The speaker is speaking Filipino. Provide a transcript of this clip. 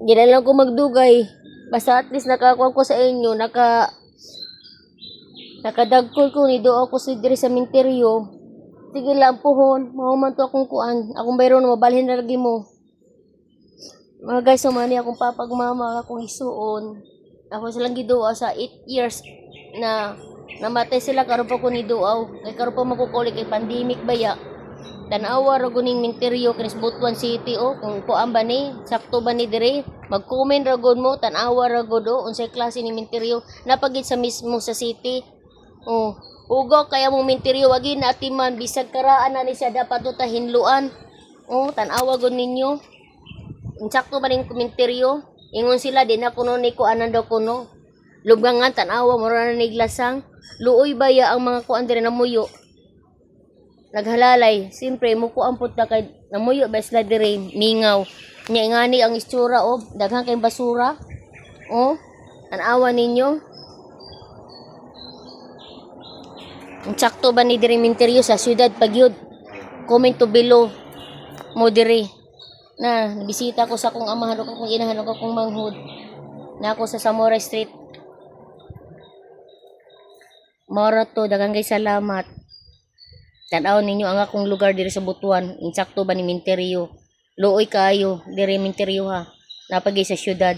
Di na lang ko magdugay. Basta at least nakakuha ko sa inyo, nakadagkol ko ni do ako sa diri sa minteryo. Sige lang pohon, mahuman to akong kuan. Akong bayron mabalhin na lagi mo. Mga guys, sumani akong papagmama, akong isuon. Ako silang giduwa sa 8 years na namatay sila karon pa ko ni duaw. Kay karon pa makukuli kay pandemic baya. Tanawa ra guning minteryo kinis Butuan City o kung kuan ba ni sakto ba ni dire mag-comment ra gud mo tanawa ra gud o unsay klase ni minteryo napagid sa mismo sa city. Oh, ugo kaya mo minteryo wagi na atiman bisag karaan na ni siya dapat ta hinluan. Oh, tanawa gud ninyo. Insakto ba ning minteryo? Ingon sila di na kuno ni kuanan daw kuno. Lubngangan tanawa mo ra ni glasang. Luoy baya ang mga kuan dire na muyo. Naghalalay, siyempre mukuan pud ta kay namuyo ba sila dire mingaw. Nya ingani ang istura o daghang kay basura. Oh, tanawa ninyo. Ang sakto ba ni dire minteryo sa syudad pagyud? Comment to below mo dire. Na bisita ko sa akong amahan o akong inahan o akong manghud. Na ako sa Samurai Street. Mara to daghang kay salamat. Tanaw ninyo ang akong lugar diri sa Butuan. Insakto ba ni minteryo? Luoy kaayo diri minteryo ha. Napagi sa syudad.